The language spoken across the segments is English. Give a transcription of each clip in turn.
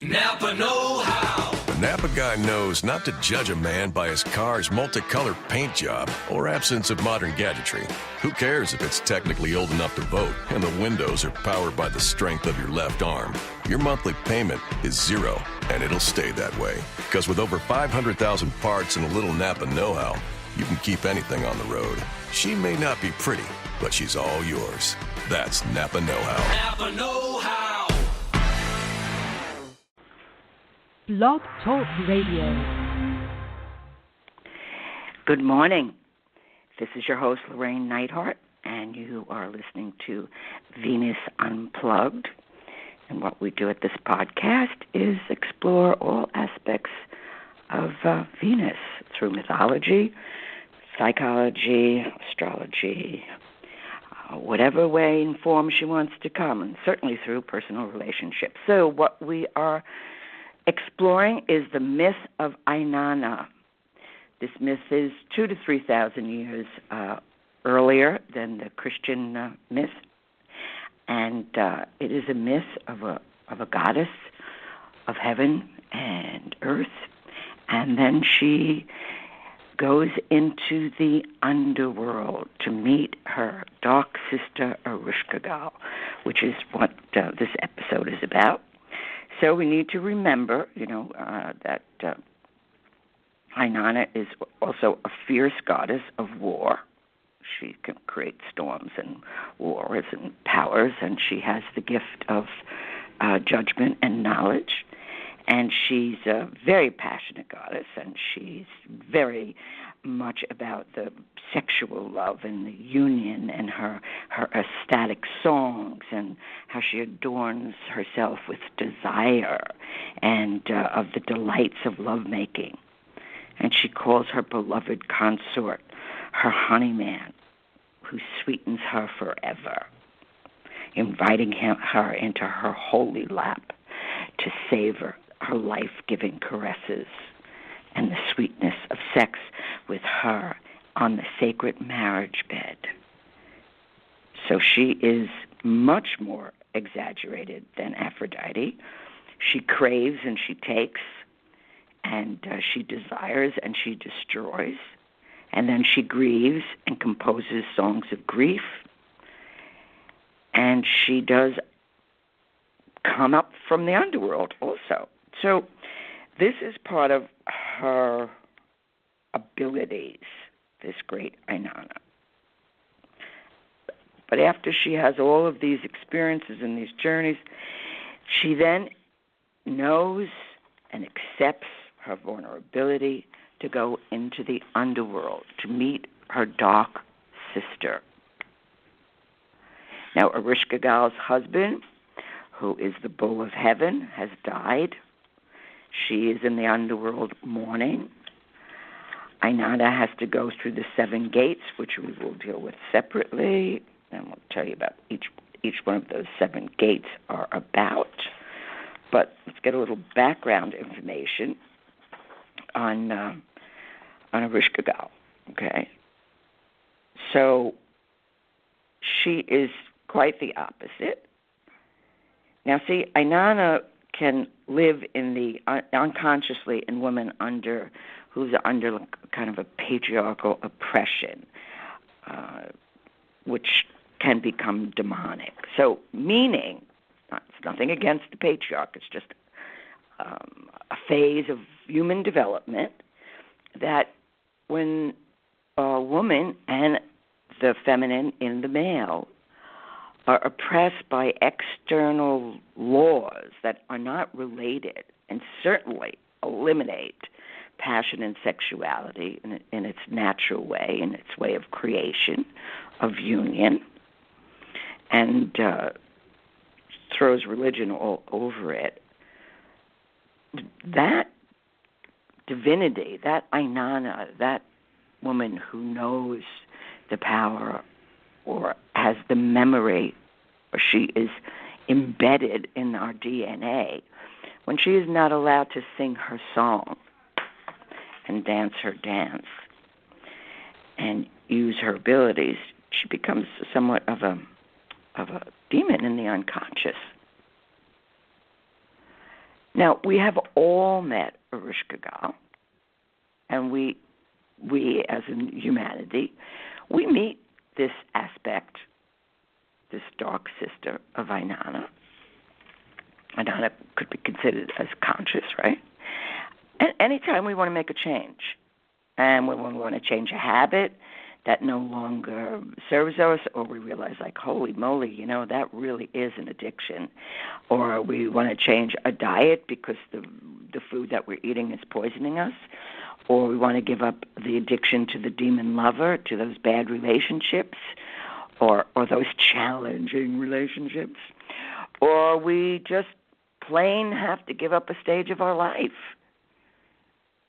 Napa know-how. The Napa guy knows not to judge a man by his car's multicolored paint job or absence of modern gadgetry. Who cares if it's technically old enough to vote and the windows are powered by the strength of your left arm? Your monthly payment is zero, and it'll stay that way. Because with over 500,000 parts and a little Napa know-how, you can keep anything on the road. She may not be pretty, but she's all yours. That's Napa know-how. Napa know-how. Blog Talk Radio. Good morning. This is your host, Llorraine Neithardt, and you are listening to Venus Unplugged. And what we do at this podcast is explore all aspects of Venus through mythology, psychology, astrology, whatever way and form she wants to come, and certainly through personal relationships. So what we are exploring is the myth of Inanna. This myth is 2,000 to 3,000 years earlier than the Christian myth, and it is a myth of a goddess of heaven and earth, and then she goes into the underworld to meet her dark sister ERESHKIGAL, which is what this episode is about. So we need to remember, that Inanna is also a fierce goddess of war. She can create storms and wars and powers, and she has the gift of judgment and knowledge. And she's a very passionate goddess, and she's very much about the sexual love and the union and her ecstatic songs and how she adorns herself with desire and of the delights of lovemaking. And she calls her beloved consort her honeyman, who sweetens her forever, inviting her into her holy lap to savor her life-giving caresses and the sweetness of sex with her on the sacred marriage bed. So she is much more exaggerated than Aphrodite. She craves and she takes, and she desires and she destroys, and then she grieves and composes songs of grief, and she does come up from the underworld also. So this is part of her abilities, this great Inanna. But after she has all of these experiences and these journeys, she then knows and accepts her vulnerability to go into the underworld, to meet her dark sister. Now, ERESHKIGAL's husband, who is the bull of heaven, has died. She is in the underworld mourning. Inanna has to go through the 7 gates, which we will deal with separately, and we'll tell you about each one of those 7 gates are about. But let's get a little background information on ERESHKIGAL. Okay, so she is quite the opposite. Now, see, Inanna can live in the unconsciously in women who's under kind of a patriarchal oppression, which can become demonic. So, meaning, it's nothing against the patriarch. It's just a phase of human development that when a woman and the feminine in the male are oppressed by external laws that are not related and certainly eliminate passion and sexuality in its natural way, in its way of creation, of union, and throws religion all over it, that divinity, that Inanna, that woman who knows the power or has the memory, or she is embedded in our DNA, when she is not allowed to sing her song and dance her dance and use her abilities, she becomes somewhat of a demon in the unconscious. Now, we have all met ERESHKIGAL, and we as in humanity, we meet this aspect, this dark sister of Inanna. Inanna could be considered as conscious, right? And anytime we want to make a change, and when we want to change a habit that no longer serves us, or we realize, like, holy moly, that really is an addiction, or we want to change a diet because the food that we're eating is poisoning us, or we want to give up the addiction to the demon lover, to those bad relationships, or those challenging relationships, or we just plain have to give up a stage of our life.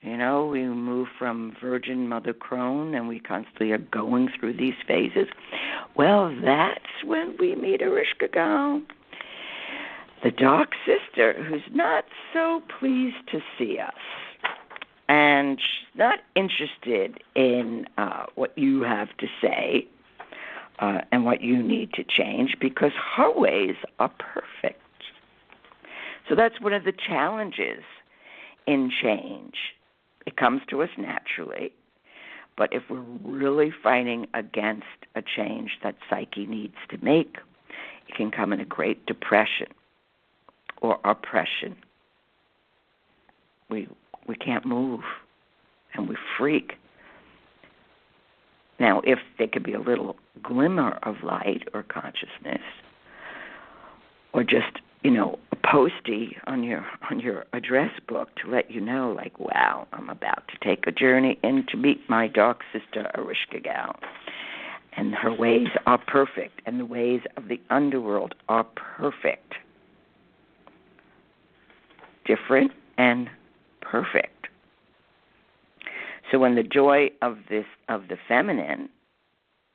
We move from virgin mother crone, and we constantly are going through these phases. Well, that's when we meet ERESHKIGAL, the dark sister who's not so pleased to see us. And she's not interested in what you have to say and what you need to change, because her ways are perfect. So that's one of the challenges in change. It comes to us naturally, but if we're really fighting against a change that psyche needs to make, it can come in a great depression or oppression. We can't move, and we freak. Now, if there could be a little glimmer of light or consciousness, or just, a postie on your address book to let you know, like, wow, I'm about to take a journey in to meet my dark sister, ERESHKIGAL. And her ways are perfect, and the ways of the underworld are perfect. Different and perfect. So when the joy of the feminine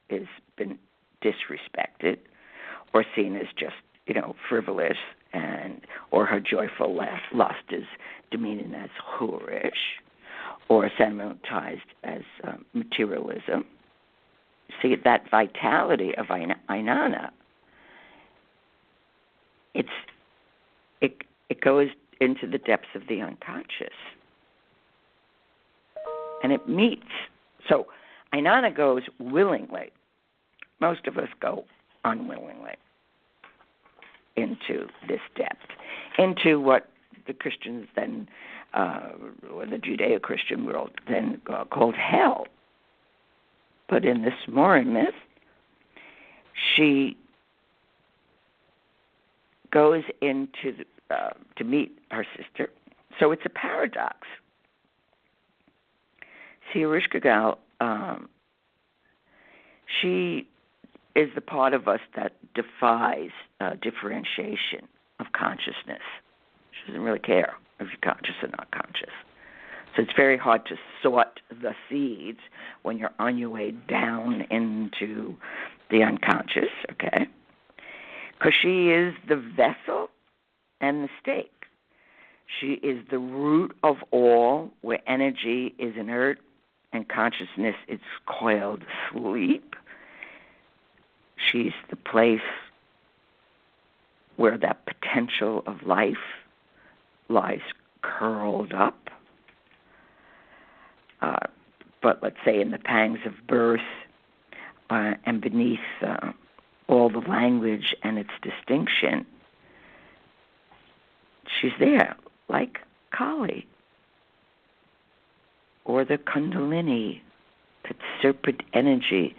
is been disrespected or seen as just, frivolous, or her joyful lust is demeaned as whorish, or sentimentalized as materialism. See, that vitality of Inanna, it goes into the depths of the unconscious, and it meets. So Inanna goes willingly. Most of us go unwillingly into this depth, into what the Christians then, or the Judeo-Christian world then called hell. But in this Moran myth, she goes into to meet her sister. So it's a paradox. See, ERESHKIGAL, she is the part of us that defies differentiation of consciousness. She doesn't really care if you're conscious or not conscious. So it's very hard to sort the seeds when you're on your way down into the unconscious, okay? Because she is the vessel and the stake. She is the root of all, where energy is inert and consciousness is coiled asleep. She's the place where that potential of life lies curled up. But let's say in the pangs of birth and beneath all the language and its distinction, she's there, like Kali, or the Kundalini, that serpent energy,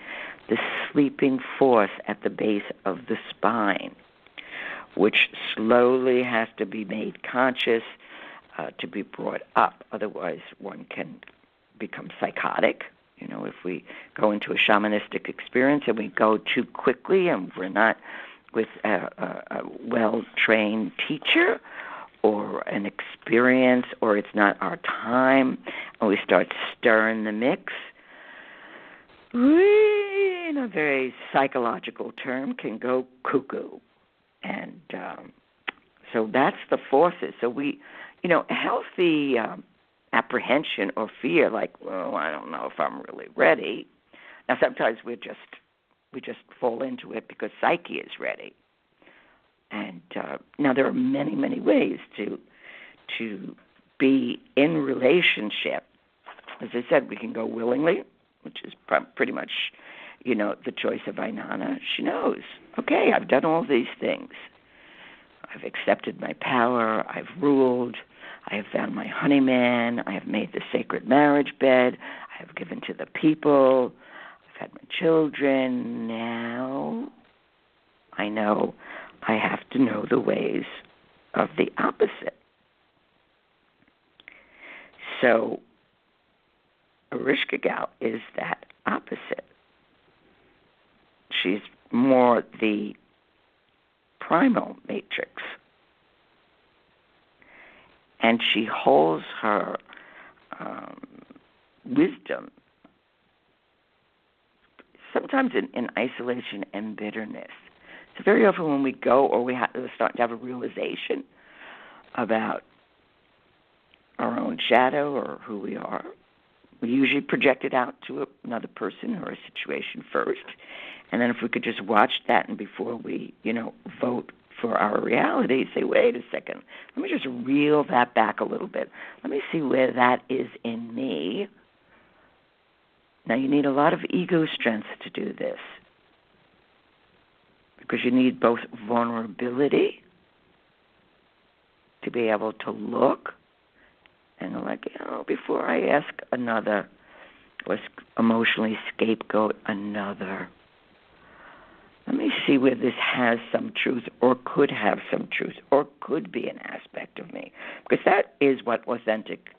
the sleeping force at the base of the spine, which slowly has to be made conscious to be brought up. Otherwise, one can become psychotic. If we go into a shamanistic experience and we go too quickly and we're not with a well-trained teacher or an experience, or it's not our time, and we start stirring the mix, we, in a very psychological term, can go cuckoo. And so that's the forces. So we, healthy apprehension or fear, like, well, I don't know if I'm really ready. Now, sometimes we just fall into it because psyche is ready. And now there are many, many ways to to be in relationship. As I said, we can go willingly, which is pretty much, the choice of Ainana. She knows, okay, I've done all these things. I've accepted my power. I've ruled. I have found my honeyman. I have made the sacred marriage bed. I have given to the people. I've had my children. Now I know I have to know the ways of the opposite. So ERESHKIGAL is that opposite. She's more the primal matrix. And she holds her wisdom sometimes in isolation and bitterness. So very often when we go or we start to have a realization about our own shadow or who we are, we usually project it out to another person or a situation first. And then if we could just watch that and before we, vote for our reality, say, wait a second, let me just reel that back a little bit. Let me see where that is in me. Now, you need a lot of ego strength to do this because you need both vulnerability to be able to look and before I ask another or emotionally scapegoat another, let me see where this has some truth or could have some truth or could be an aspect of me. Because that is what authentic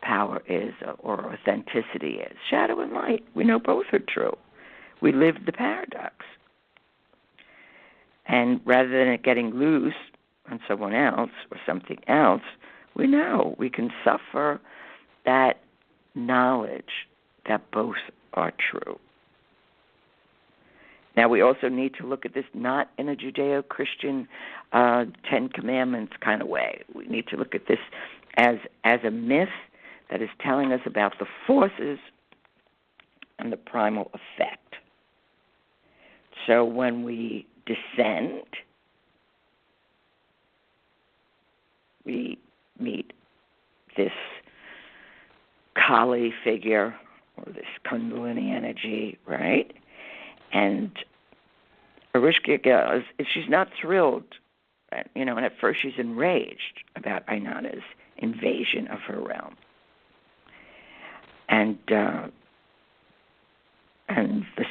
power is or authenticity is. Shadow and light, we know both are true. We live the paradox. And rather than it getting loose on someone else or something else, we know we can suffer that knowledge that both are true. Now, we also need to look at this not in a Judeo-Christian Ten Commandments kind of way. We need to look at this as a myth that is telling us about the forces and the primal effect. So when we descend, we meet this Kali figure or this Kundalini energy, right? And ERESHKIGAL, she's not thrilled, and at first she's enraged about Ainana's invasion of her realm. And the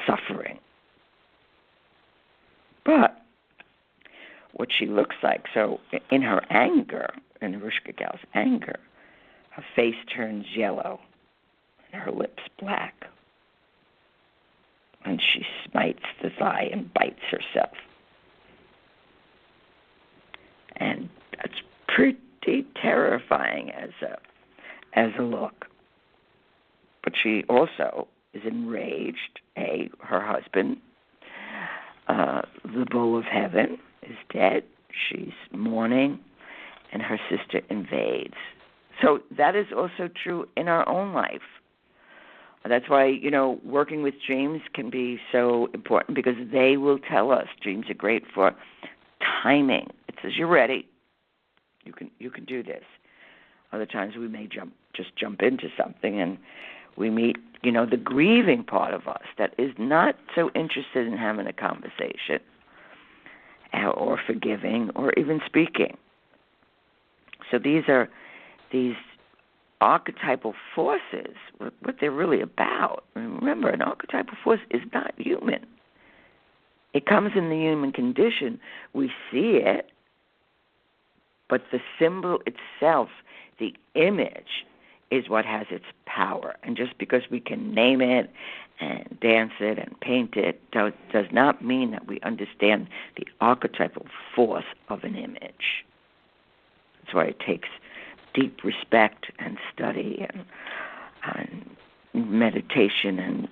suffering. But what she looks like, so in her anger, in ERESHKIGAL's anger, her face turns yellow and her lips black. And she smites the thigh and bites herself. And that's pretty terrifying as a look. But she also is enraged. Her husband, the bull of heaven, is dead. She's mourning, and her sister invades. So that is also true in our own life. That's why, working with dreams can be so important because they will tell us. Dreams are great for timing. It says, you're ready. You can do this. Other times we may jump into something and we meet, the grieving part of us that is not so interested in having a conversation or forgiving or even speaking. So these archetypal forces, what they're really about. Remember, an archetypal force is not human. It comes in the human condition. We see it, but the symbol itself, the image, is what has its power. And just because we can name it and dance it and paint it does not mean that we understand the archetypal force of an image. That's why it takes deep respect and study and meditation and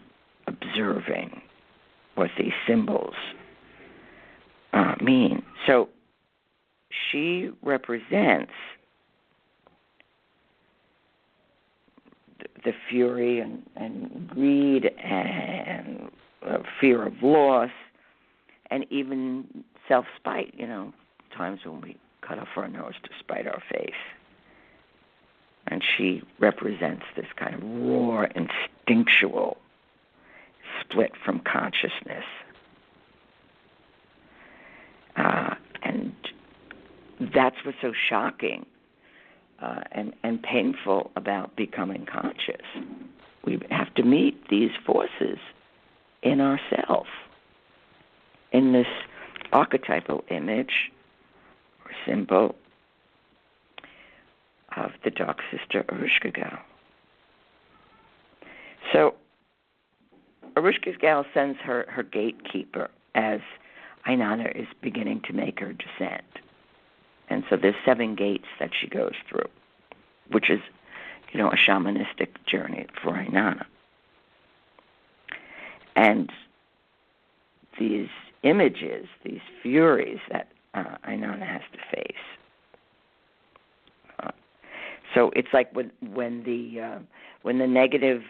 observing what these symbols mean. So she represents the fury and greed and fear of loss and even self-spite, times when we cut off our nose to spite our face. And she represents this kind of raw, instinctual split from consciousness. And that's what's so shocking and painful about becoming conscious. We have to meet these forces in ourselves, in this archetypal image or symbol of the Dark Sister ERESHKIGAL. So ERESHKIGAL sends her gatekeeper as Inanna is beginning to make her descent. And so there's 7 gates that she goes through, which is, a shamanistic journey for Inanna. And these images, these furies that Inanna has to face. So it's like when the negative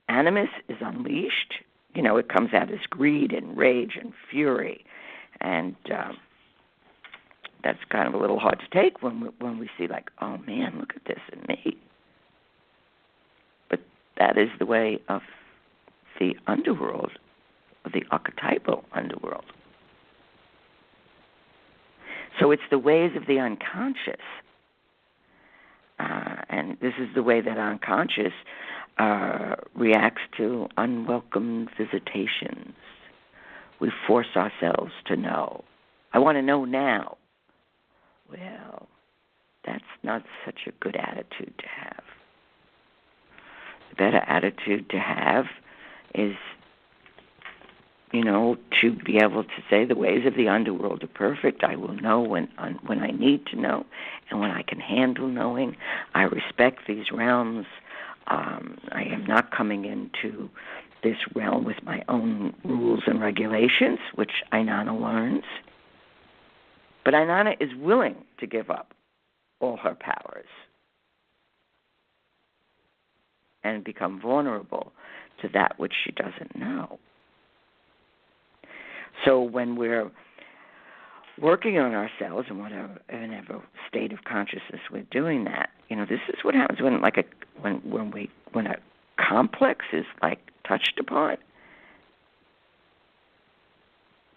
animus is unleashed, it comes out as greed and rage and fury, and that's kind of a little hard to take when we see, like, oh man, look at this in me. But that is the way of the underworld, of the archetypal underworld. So it's the ways of the unconscious. And this is the way that unconscious reacts to unwelcome visitations. We force ourselves to know. I want to know now. Well, that's not such a good attitude to have. The better attitude to have is, to be able to say the ways of the underworld are perfect. I will know when I need to know and when I can handle knowing. I respect these realms. I am not coming into this realm with my own rules and regulations, which Inanna learns. But Inanna is willing to give up all her powers and become vulnerable to that which she doesn't know. So when we're working on ourselves in whatever state of consciousness we're doing that, this is what happens when a complex is like touched upon,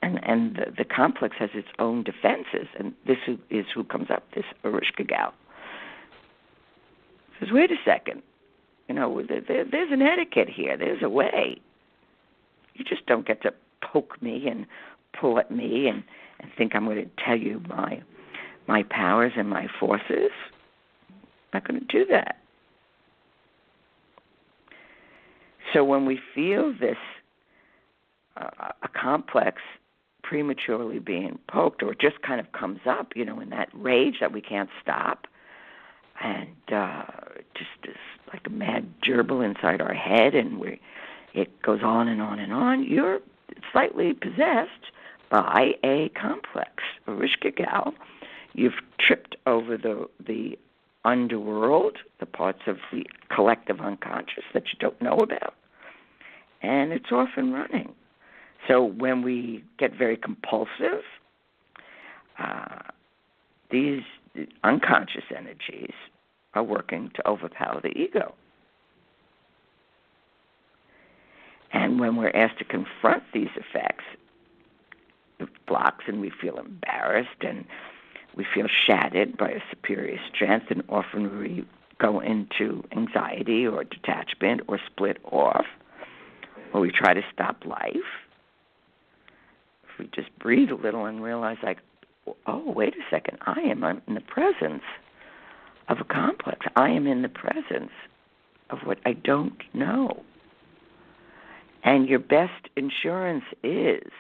and the complex has its own defenses, and this is who comes up, this ERESHKIGAL. Says, wait a second, there's an etiquette here. There's a way. You just don't get to poke me and pull at me and think I'm going to tell you my powers and my forces. I'm not going to do that. So when we feel this, a complex prematurely being poked, or it just kind of comes up, in that rage that we can't stop, and just is like a mad gerbil inside our head, and it goes on and on and on, you're slightly possessed by a complex, ERESHKIGAL. You've tripped over the underworld, the parts of the collective unconscious that you don't know about, and it's off and running. So when we get very compulsive, these unconscious energies are working to overpower the ego. And when we're asked to confront these effects, it blocks, and we feel embarrassed, and we feel shattered by a superior strength, and often we go into anxiety or detachment or split off, or we try to stop life. If we just breathe a little and realize, like, oh, wait a second, I am in the presence of a complex. I am in the presence of what I don't know. And your best insurance is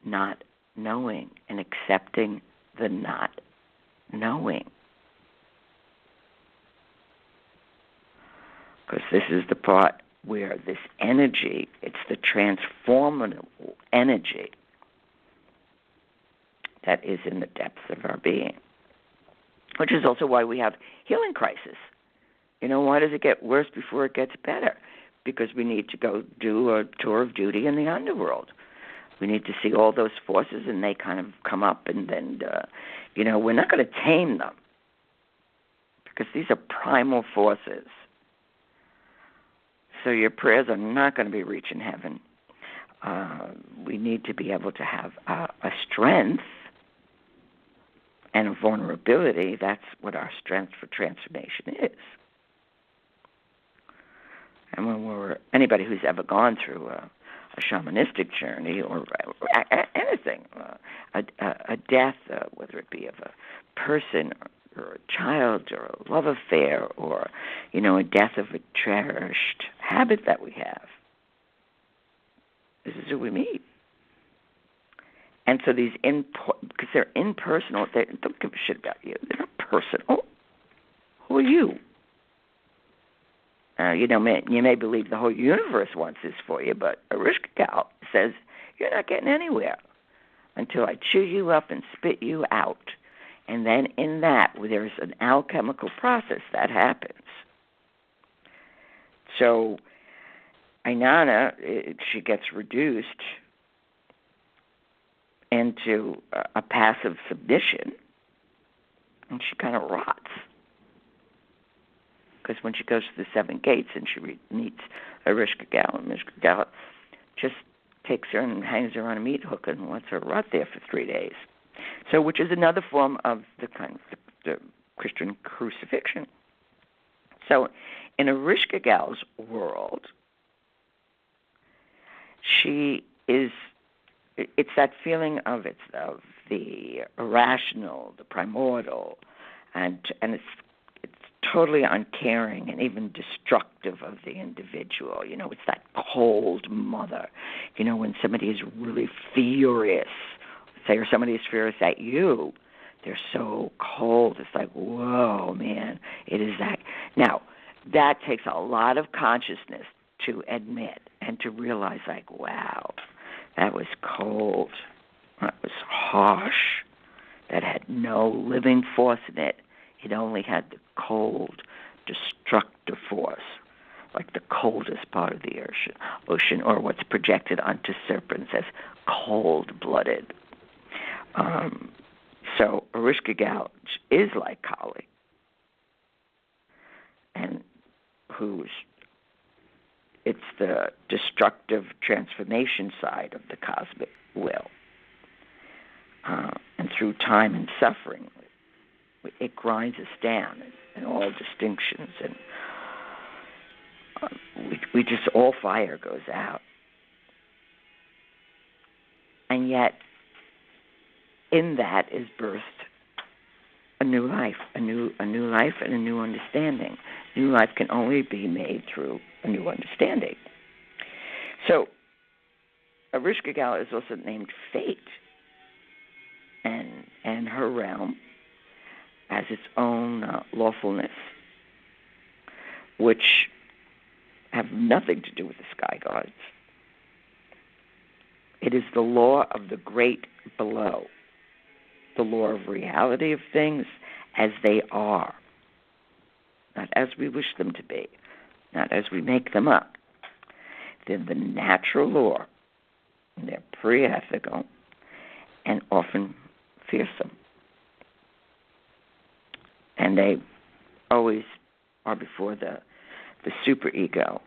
not knowing and accepting the not knowing. Because this is the part where this energy, it's the transformative energy that is in the depths of our being, which is also why we have healing crisis. Why does it get worse before it gets better? Because we need to go do a tour of duty in the underworld. We need to see all those forces, and they kind of come up, and then, we're not going to tame them because these are primal forces. So your prayers are not going to be reaching heaven. We need to be able to have a strength and a vulnerability. That's what our strength for transformation is. And when anybody who's ever gone through a shamanistic journey or anything, a death, whether it be of a person or a child or a love affair or, a death of a cherished habit that we have, this is who we meet. And so these, because they're impersonal, they don't give a shit about you. They're not personal. Who are you? You may believe the whole universe wants this for you, but ERESHKIGAL says you're not getting anywhere until I chew you up and spit you out. And then in that, there's an alchemical process that happens. So Ainana, she gets reduced into a passive submission, and she kind of rots. Because when she goes to the 7 gates and she meets ERESHKIGAL, and ERESHKIGAL just takes her and hangs her on a meat hook and lets her rot there for 3 days. So, which is another form of the kind of the Christian crucifixion. So, in ERESHKIGAL's world, it's that feeling of the irrational, the primordial, and it's totally uncaring and even destructive of the individual. It's that cold mother. When somebody is really furious, or somebody is furious at you, they're so cold. It's like, whoa, man, it is that. Now, that takes a lot of consciousness to admit and to realize, like, wow, that was cold. That was harsh. That had no living force in it. It only had the cold, destructive force, like the coldest part of the ocean, or what's projected onto serpents as cold-blooded. So ERESHKIGAL is like Kali, and it's the destructive transformation side of the cosmic will. And through time and suffering, it grinds us down in all distinctions, and we just, all fire goes out. And yet, in that is birthed a new life, a new life and a new understanding. New life can only be made through a new understanding. So, ERESHKIGAL is also named Fate, and her realm has its own lawfulness, which have nothing to do with the sky gods. It is the law of the great below, the law of reality of things as they are, not as we wish them to be, not as we make them up. They're the natural law, and they're pre-ethical and often fearsome. And they always are before the superego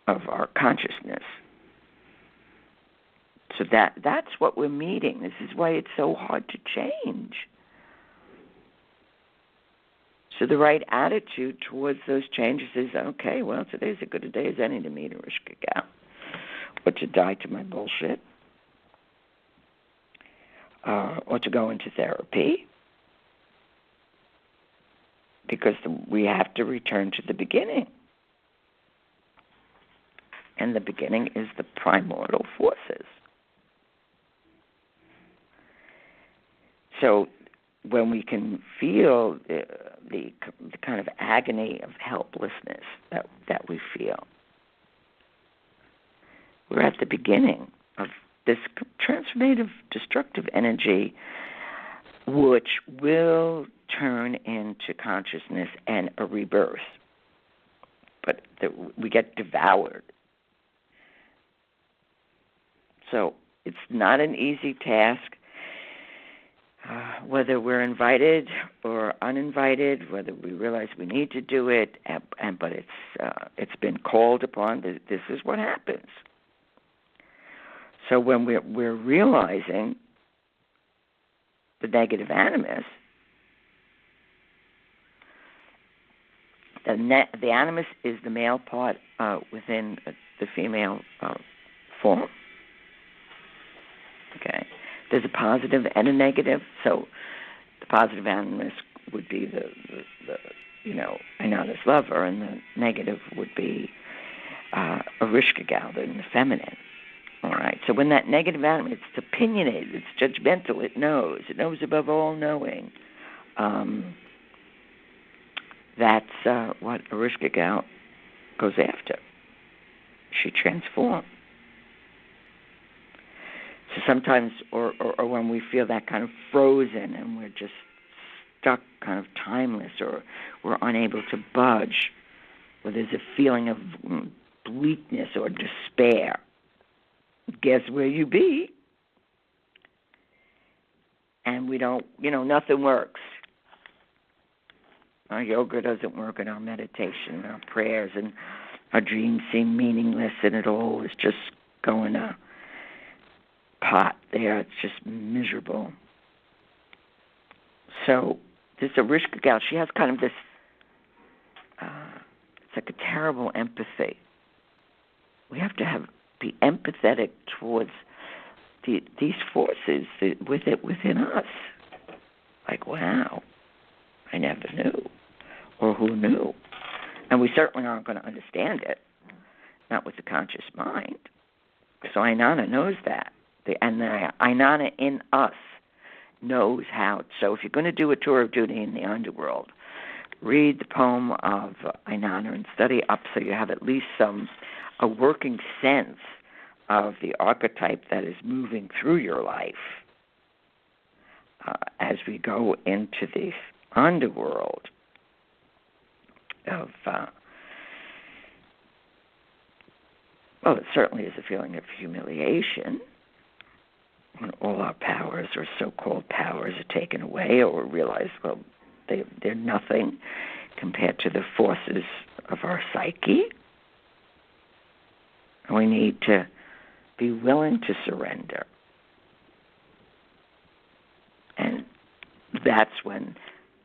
of our consciousness. So that's what we're meeting. This is why it's so hard to change. So the right attitude towards those changes is, okay, well, today's as good a day as any to meet ERESHKIGAL, or to die to my bullshit, or to go into therapy, because we have to return to the beginning. And the beginning is the primordial forces. So when we can feel the kind of agony of helplessness that we feel, we're at the beginning of this transformative, destructive energy, which will turn into consciousness and a rebirth. But we get devoured So it's not an easy task, whether we're invited or uninvited, whether we realize we need to do it, but it's been called upon. This is what happens. So when we're realizing the negative animus, the animus is the male part within the female form. Okay, there's a positive and a negative. So the positive animus would be the Inanna's lover, and the negative would be ERESHKIGAL, the feminine. All right. So when that negative animus, it's opinionated, it's judgmental, it knows above all knowing. That's what ERESHKIGAL goes after. She transforms. So sometimes, or when we feel that kind of frozen and we're just stuck, kind of timeless, or we're unable to budge, or there's a feeling of bleakness or despair, guess where you be? And we don't, nothing works. Our yoga doesn't work, and our meditation, and our prayers, and our dreams seem meaningless, and it all is just going to pot there. It's just miserable. So this ERESHKIGAL, she has kind of this, it's like a terrible empathy. We have to be empathetic towards these forces within us. Like, wow, I never knew, or who knew? And we certainly aren't going to understand it, not with the conscious mind. So Inanna knows that. And the Inanna in us knows how. So if you're going to do a tour of duty in the underworld, read the poem of Inanna and study up so you have at least a working sense of the archetype that is moving through your life as we go into this underworld of, it certainly is a feeling of humiliation when all our powers or so-called powers are taken away, or we realize, they're nothing compared to the forces of our psyche. And we need to be willing to surrender. And that's when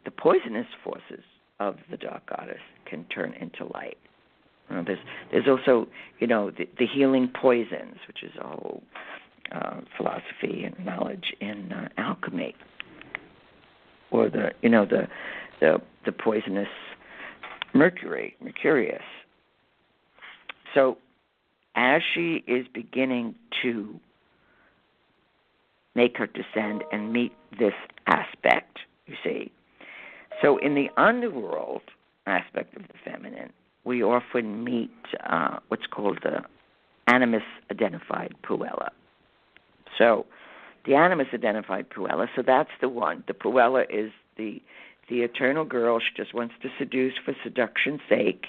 the poisonous forces of the dark goddess can turn into light. There's also, the healing poisons, which is a whole philosophy and knowledge in alchemy, or the poisonous mercurius. So as she is beginning to make her descend and meet this aspect, you see, so in the underworld aspect of the feminine, we often meet what's called the animus-identified puella. So the animus-identified puella, so that's the one. The puella is the eternal girl. She just wants to seduce for seduction's sake.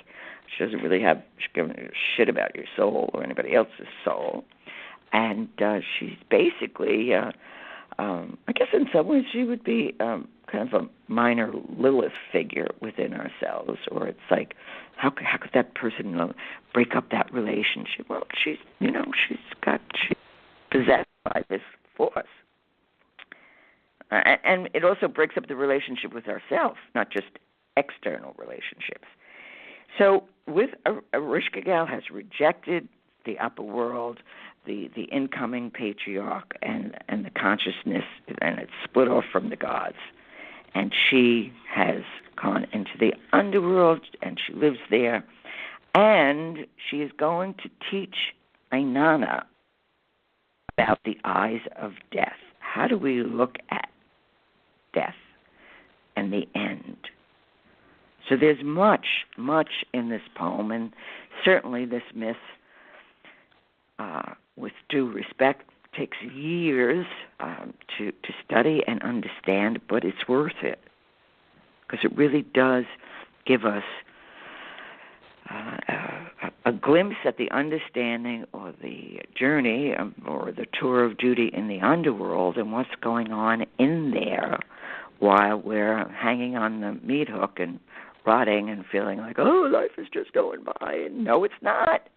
She doesn't really she's giving a shit about your soul or anybody else's soul. And she's basically, I guess in some ways she would be kind of a minor Lilith figure within ourselves. Or it's like, how could that person break up that relationship? Well, she's possessed by this force. And it also breaks up the relationship with ourselves, not just external relationships. So with ERESHKIGAL has rejected the upper world, the incoming patriarch, and the consciousness, and it's split off from the gods. And she has gone into the underworld, and she lives there. And she is going to teach Inanna about the eyes of death. How do we look at death and the end? So there's much, much in this poem, and certainly this myth, with due respect, takes years to study and understand, but it's worth it, because it really does give us a glimpse at the understanding or the journey or the tour of duty in the underworld and what's going on in there while we're hanging on the meat hook and rotting and feeling like, oh, life is just going by. And no, it's not.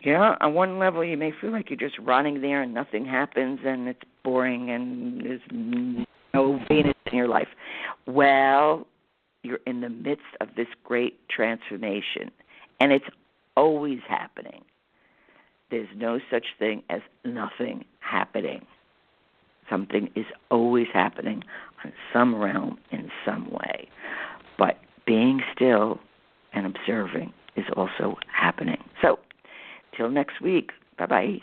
Yeah, on one level you may feel like you're just rotting there and nothing happens and it's boring and there's no Venus in your life. Well, you're in the midst of this great transformation, and it's always happening. There's no such thing as nothing happening. Something is always happening on some realm in some way. But being still and observing is also happening. So, till next week, bye-bye.